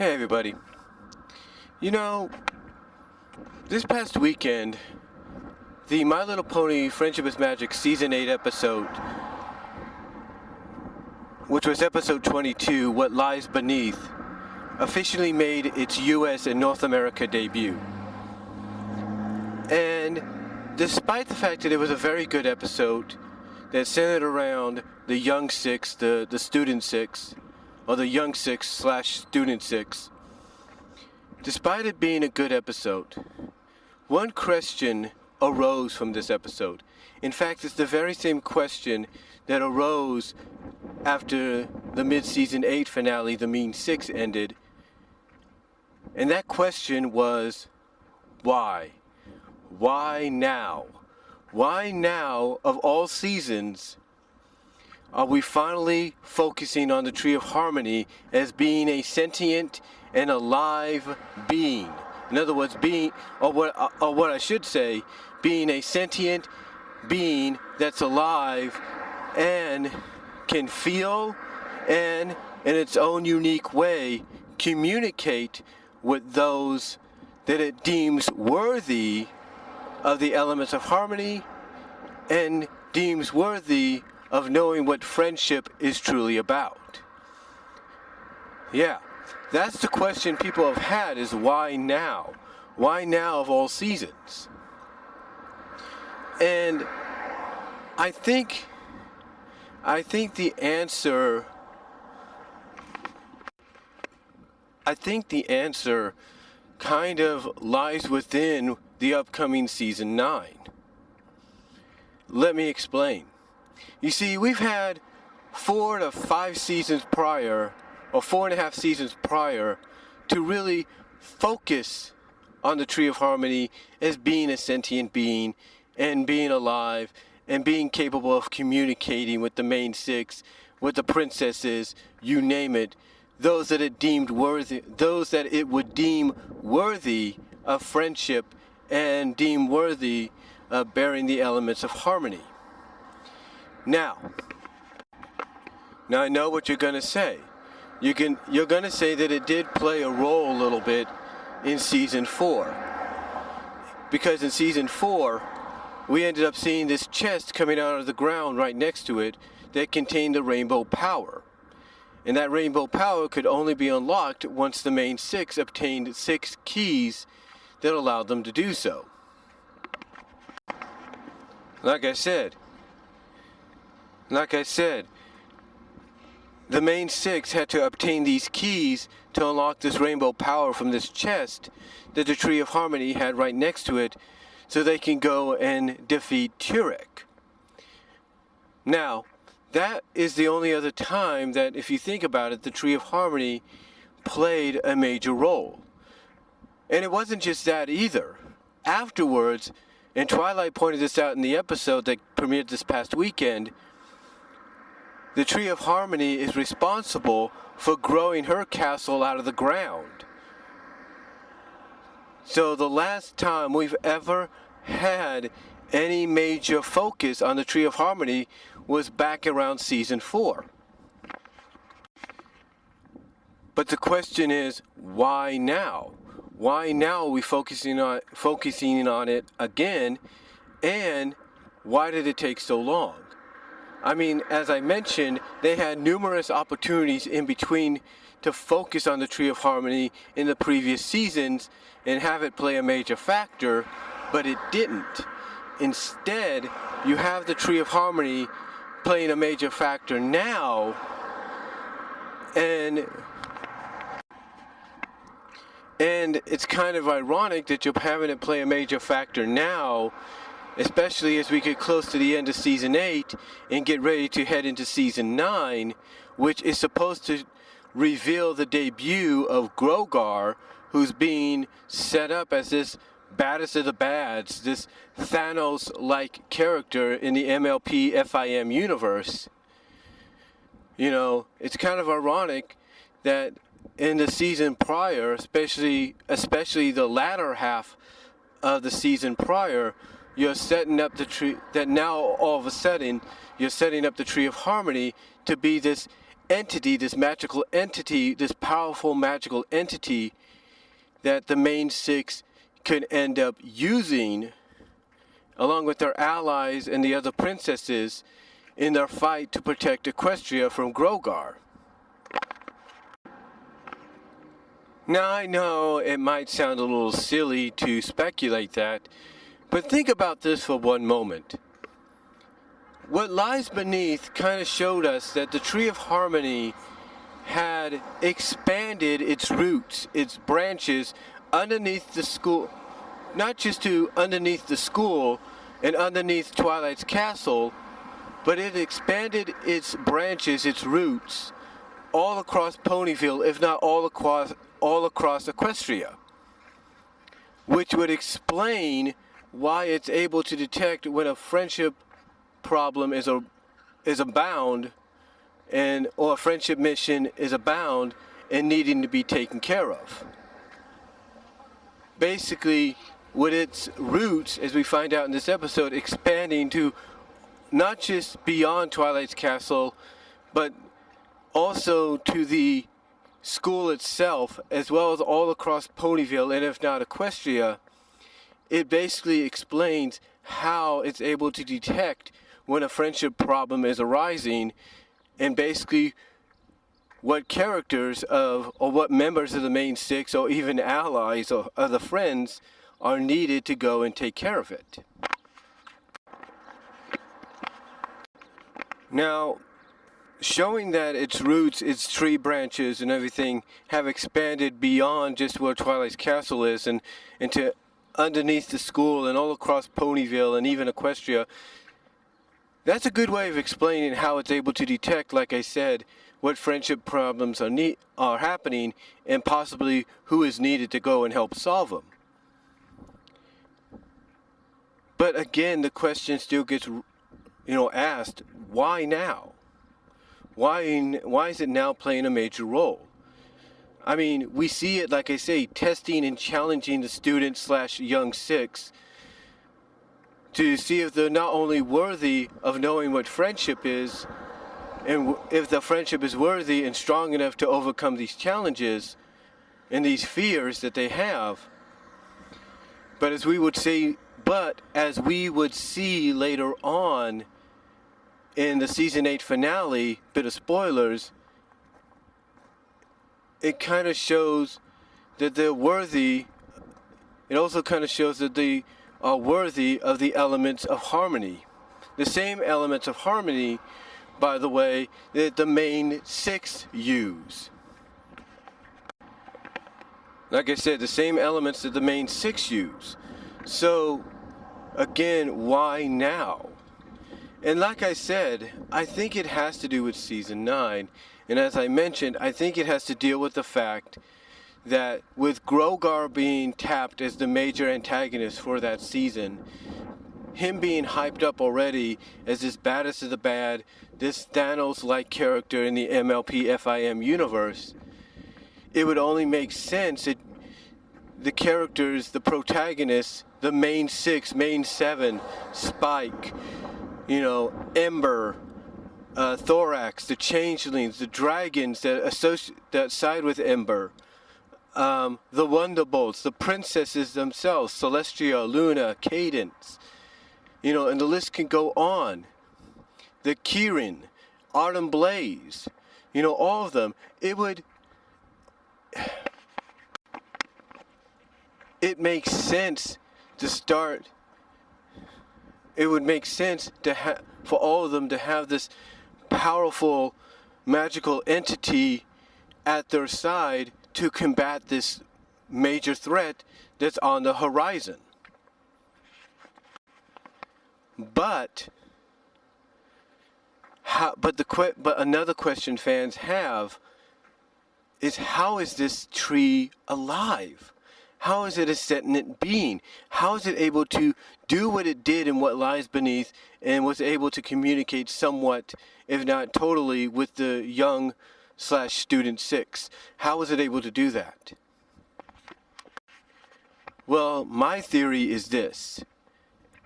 Hey everybody. You know, this past weekend, the My Little Pony Friendship is Magic Season 8 episode, which was episode 22, What Lies Beneath, officially made its US and North America debut. And despite the fact that it was a very good episode that centered around the young six, the student six, or the young six / student six, despite it being a good episode, one question arose from this episode. In fact, it's the very same question that arose after the mid-season 8 finale, The Mean Six, ended. And that question was, why? Why now? Why now, of all seasons, are we finally focusing on the Tree of Harmony as being a sentient and alive being? In other words, being, or what I should say, being a sentient being that's alive and can feel and, in its own unique way, communicate with those that it deems worthy of the elements of harmony and deems worthy of knowing what friendship is truly about. Yeah, that's the question people have had, is why now? Why now of all seasons? And I think the answer kind of lies within the upcoming season 9. Let me explain. You see, we've had 4 to 5 seasons prior, or 4.5 seasons prior, to really focus on the Tree of Harmony as being a sentient being and being alive and being capable of communicating with the main six, with the princesses, you name it, those that it deemed worthy, those that it would deem worthy of friendship and deem worthy of bearing the elements of harmony. Now I know what you're going to say. You're going to say that it did play a role a little bit in season 4. Because in season 4, we ended up seeing this chest coming out of the ground right next to it that contained the rainbow power. And that rainbow power could only be unlocked once the main six obtained 6 keys that allowed them to do so. Like I said, the main six had to obtain these keys to unlock this rainbow power from this chest that the Tree of Harmony had right next to it, so they can go and defeat Turek. Now, that is the only other time that, if you think about it, the Tree of Harmony played a major role. And it wasn't just that either. Afterwards, and Twilight pointed this out in the episode that premiered this past weekend, the Tree of Harmony is responsible for growing her castle out of the ground. So the last time we've ever had any major focus on the Tree of Harmony was back around season 4. But the question is, why now? Why now are we focusing on it again, and why did it take so long? I mean, as I mentioned, they had numerous opportunities in between to focus on the Tree of Harmony in the previous seasons and have it play a major factor, but it didn't. Instead, you have the Tree of Harmony playing a major factor now, and it's kind of ironic that you're having it play a major factor now, especially as we get close to the end of season 8 and get ready to head into season 9, which is supposed to reveal the debut of Grogar, who's being set up as this baddest of the bads, this Thanos-like character in the MLP FIM universe. You know, it's kind of ironic that in the season prior, especially the latter half of the season prior, you're setting up the tree, that now all of a sudden you're setting up the Tree of Harmony to be this entity, this magical entity, this powerful magical entity that the main six could end up using along with their allies and the other princesses in their fight to protect Equestria from Grogar. Now I know it might sound a little silly to speculate that, but think about this for one moment. What lies beneath kind of showed us that the Tree of Harmony had expanded its roots, its branches underneath the school, not just to underneath the school and underneath Twilight's castle, but it expanded its branches, its roots, all across Ponyville, if not all across Equestria, which would explain why it's able to detect when a friendship problem is abound, or a friendship mission is abound and needing to be taken care of. Basically, with its roots, as we find out in this episode, expanding to not just beyond Twilight's castle, but also to the school itself, as well as all across Ponyville, and if not Equestria, it basically explains how it's able to detect when a friendship problem is arising, and basically what characters or what members of the main six, or even allies or other friends, are needed to go and take care of it. Now, showing that its roots, its tree branches and everything have expanded beyond just where Twilight's castle is and to underneath the school and all across Ponyville and even Equestria, that's a good way of explaining how it's able to detect, like I said, what friendship problems are happening and possibly who is needed to go and help solve them. But again, the question still gets, asked, why now? Why is it now playing a major role? I mean, we see it, like I say, testing and challenging the student/young six to see if they're not only worthy of knowing what friendship is, and if the friendship is worthy and strong enough to overcome these challenges and these fears that they have. But as we would see later on in the season 8 finale, bit of spoilers, it kind of shows that they're worthy. It also kind of shows that they are worthy of the elements of harmony. The same elements of harmony, by the way, that the main six use. Like I said, the same elements that the main six use. So, again, why now? And like I said, I think it has to do with season 9. And as I mentioned, I think it has to deal with the fact that with Grogar being tapped as the major antagonist for that season, him being hyped up already as this baddest of the bad, this Thanos-like character in the MLP FIM universe, it would only make sense that the characters, the protagonists, the main six, main seven, Spike, Ember, Thorax, the Changelings, the Dragons that side with Ember, the Wonderbolts, the princesses themselves, Celestia, Luna, Cadence, and the list can go on. The Kirin, Autumn Blaze, all of them. It makes sense to start. It would make sense for all of them to have this powerful magical entity at their side to combat this major threat that's on the horizon. But another question fans have is, how is this tree alive? How is it a sentient being? How is it able to do what it did and what lies beneath, and was able to communicate somewhat, if not totally, with the young/student 6? How was it able to do that? Well, my theory is this,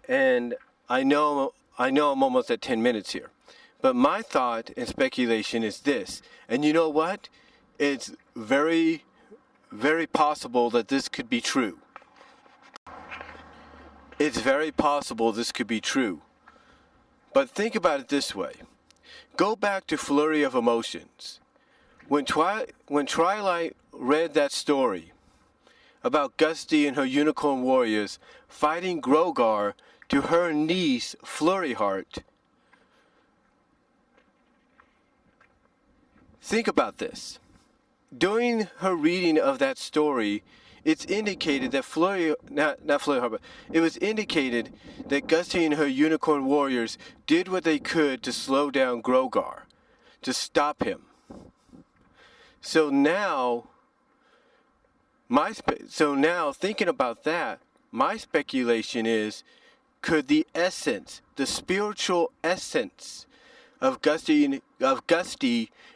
and I know I'm almost at 10 minutes here, But my thought and speculation is this, and you know what? It's very, very possible that this could be true. It's very possible this could be true. But think about it this way. Go back to Flurry of Emotions. When Twilight read that story about Gusty and her unicorn warriors fighting Grogar to her niece, Flurry Heart, think about this. During her reading of that story, it's indicated that it was indicated that Gusty and her unicorn warriors did what they could to slow down Grogar, to stop him. So now thinking about that, my speculation is, could the essence, the spiritual essence of Gusty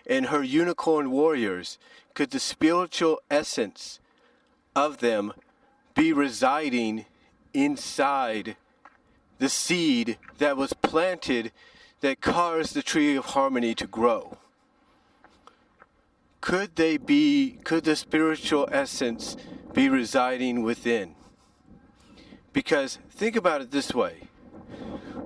and her unicorn warriors, could the spiritual essence of them be residing inside the seed that was planted that caused the Tree of Harmony to grow? Could the spiritual essence be residing within? Because think about it this way.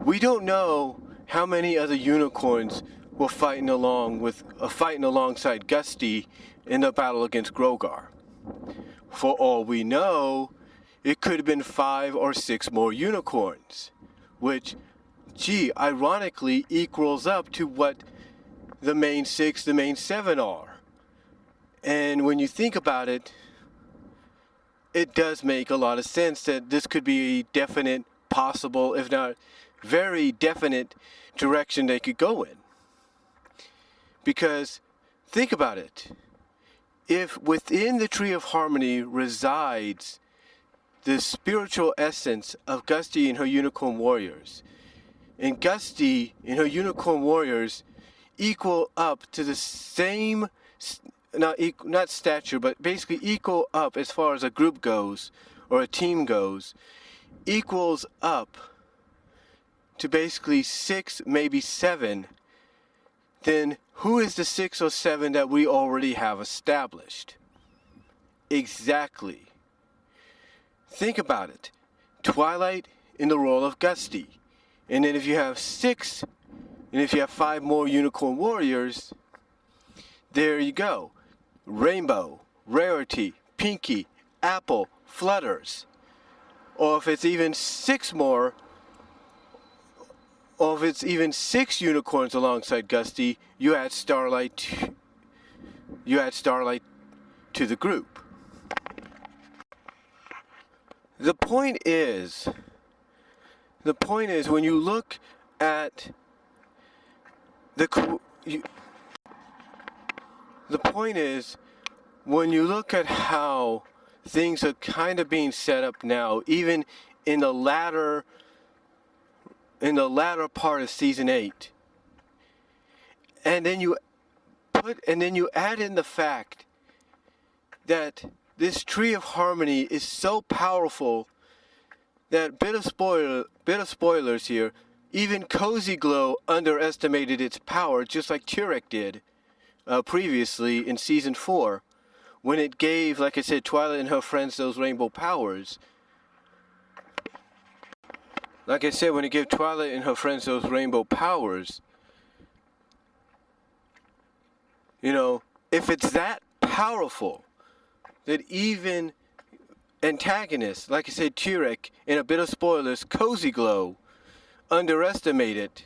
We don't know how many other unicorns were fighting alongside Gusty in the battle against Grogar. For all we know, it could have been 5 or 6 more unicorns, which, ironically equals up to what the main 6, the main 7 are. And when you think about it, it does make a lot of sense that this could be a definite, possible, if not very definite direction they could go in. Because think about it. If within the Tree of Harmony resides the spiritual essence of Gusty and her unicorn warriors, and Gusty and her unicorn warriors equal up to the same, not stature, but basically equal up as far as a group goes, or a team goes, equals up to basically 6, maybe 7, then who is the 6 or 7 that we already have established? Exactly. Think about it. Twilight in the role of Gusty. And then if you have 6, and if you have 5 more unicorn warriors, there you go. Rainbow, Rarity, Pinky, Apple, Flutters. Or if it's even 6 more, or if it's even 6 unicorns alongside Gusty, you add Starlight to the group. The point is when you look at the point is when you look at how things are kind of being set up now, even in the latter part of season 8, and then you add in the fact that this Tree of Harmony is so powerful that bit of spoilers here, even Cozy Glow underestimated its power, just like Turek did previously in season 4, when it gave, like I said, Twilight and her friends those rainbow powers. Like I said, when it gave Twilight and her friends those rainbow powers, if it's that powerful, that even antagonists, like I said, Turek, and a bit of spoilers, Cozy Glow, underestimate it,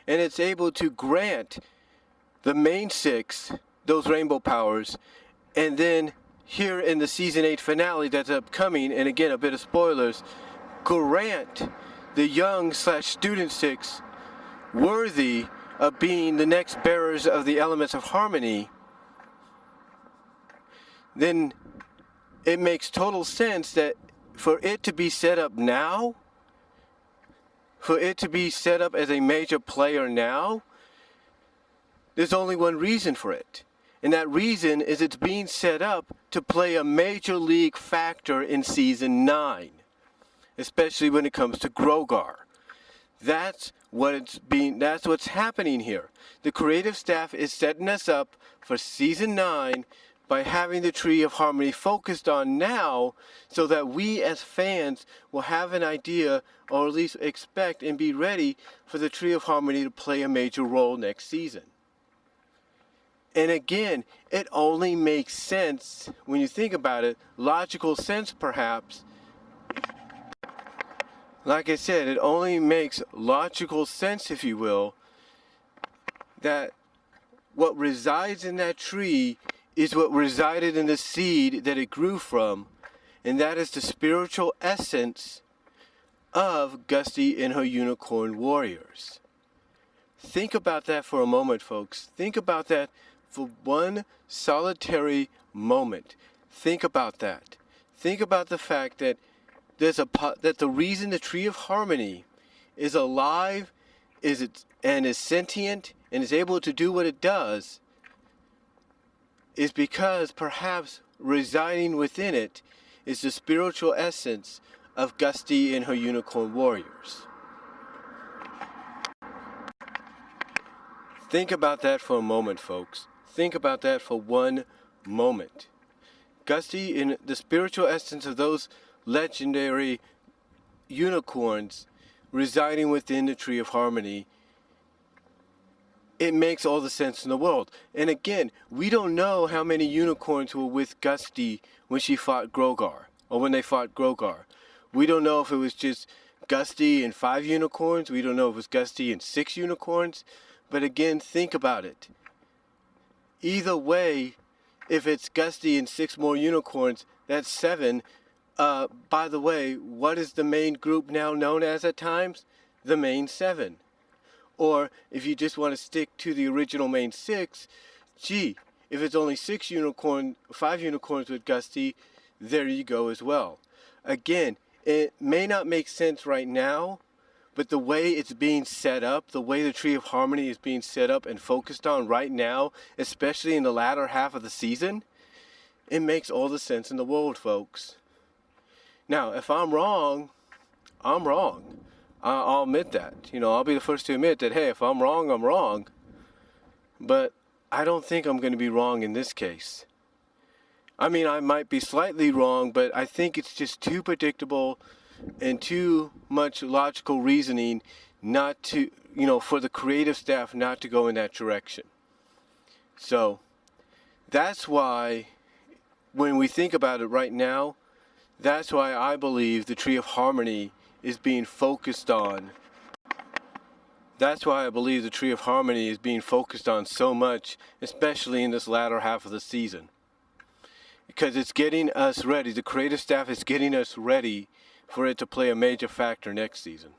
and it's able to grant the main 6 those rainbow powers, and then here in the season 8 finale that's upcoming, and again, a bit of spoilers, grant the young/student 6 worthy of being the next bearers of the elements of harmony, then it makes total sense that for it to be set up now, for it to be set up as a major player now, there's only one reason for it. And that reason is it's being set up to play a major league factor in season 9. Especially when it comes to Grogar. That's what's happening here. The creative staff is setting us up for season 9 by having the Tree of Harmony focused on now, so that we as fans will have an idea, or at least expect and be ready for the Tree of Harmony to play a major role next season. And again, it only makes sense when you think about it, logical sense perhaps. Like I said, it only makes logical sense, if you will, that what resides in that tree is what resided in the seed that it grew from, and that is the spiritual essence of Gusty and her unicorn warriors. Think about that for a moment, folks. Think about that for one solitary moment. Think about that. Think about the fact that that the reason the Tree of Harmony is alive, is sentient, and is able to do what it does, is because perhaps residing within it is the spiritual essence of Gusty and her unicorn warriors. Think about that for a moment, folks. Think about that for one moment. Gusty and the spiritual essence of those legendary unicorns residing within the Tree of Harmony, it makes all the sense in the world. And again, we don't know how many unicorns were with Gusty when she fought Grogar, or when they fought Grogar. We don't know if it was just Gusty and 5 unicorns. We don't know if it was Gusty and 6 unicorns. But again, think about it. Either way, if it's Gusty and 6 more unicorns, that's 7. By the way, what is the main group now known as at times? The main 7. Or if you just want to stick to the original main 6, if it's only 5 unicorns with Gusty, there you go as well. Again, it may not make sense right now, but the way it's being set up, the way the Tree of Harmony is being set up and focused on right now, especially in the latter half of the season, it makes all the sense in the world, folks. Now, if I'm wrong, I'm wrong. I'll admit that. I'll be the first to admit that, hey, if I'm wrong, I'm wrong. But I don't think I'm going to be wrong in this case. I mean, I might be slightly wrong, but I think it's just too predictable and too much logical reasoning not to, for the creative staff not to go in that direction. So that's why, when we think about it right now, that's why I believe the Tree of Harmony is being focused on. That's why I believe the Tree of Harmony is being focused on so much, especially in this latter half of the season. Because it's getting us ready. The creative staff is getting us ready for it to play a major factor next season.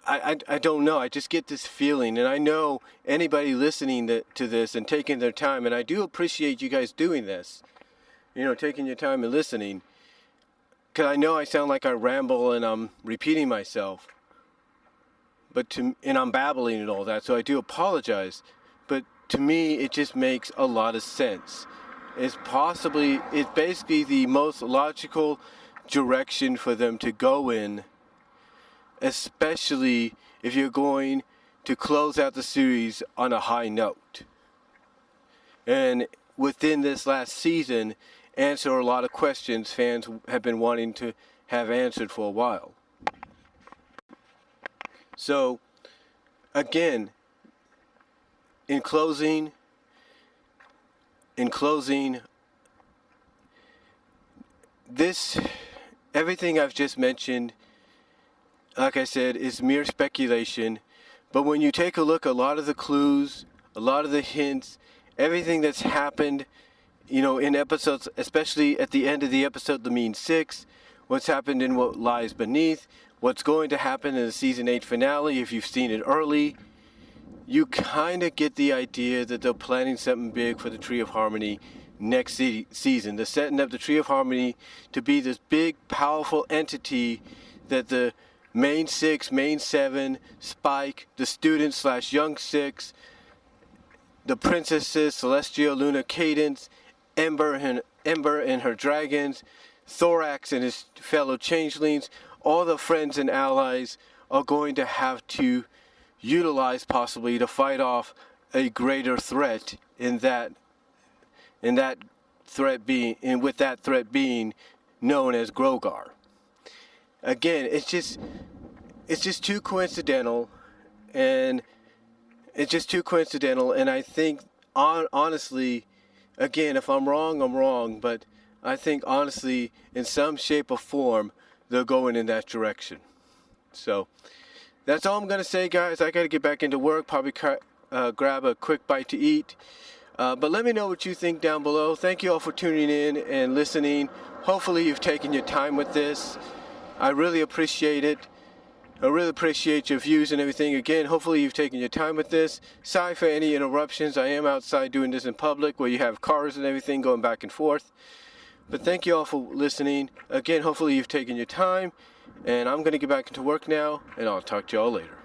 I don't know. I just get this feeling, and I know anybody listening to this and taking their time, and I do appreciate you guys doing this, taking your time and listening. Because I know I sound like I ramble and I'm repeating myself, and I'm babbling and all that, so I do apologize. But to me, it just makes a lot of sense. It's basically the most logical direction for them to go in, especially if you're going to close out the series on a high note. And within this last season, answer a lot of questions fans have been wanting to have answered for a while. So, again, in closing, everything I've just mentioned, like I said, is mere speculation. But when you take a look, a lot of the clues, a lot of the hints, everything that's happened, in episodes, especially at the end of the episode, the Mean Six, what's happened in What Lies Beneath, what's going to happen in the Season 8 finale, if you've seen it early, you kind of get the idea that they're planning something big for the Tree of Harmony next season. They're setting up the Tree of Harmony to be this big, powerful entity that the Main Six, Main Seven, Spike, the students / Young Six, the princesses, Celestia, Luna, Cadence, Ember and her dragons, Thorax and his fellow changelings, all the friends and allies are going to have to utilize possibly to fight off a greater threat with that threat being known as Grogar. Again, it's just too coincidental, and I think honestly, again, if I'm wrong, I'm wrong, but I think honestly, in some shape or form, they're going in that direction. So that's all I'm going to say, guys. I got to get back into work, probably grab a quick bite to eat. But let me know what you think down below. Thank you all for tuning in and listening. Hopefully you've taken your time with this. I really appreciate it. I really appreciate your views and everything. Again, hopefully you've taken your time with this. Sorry for any interruptions. I am outside doing this in public where you have cars and everything going back and forth. But thank you all for listening. Again, hopefully you've taken your time. And I'm going to get back into work now, and I'll talk to you all later.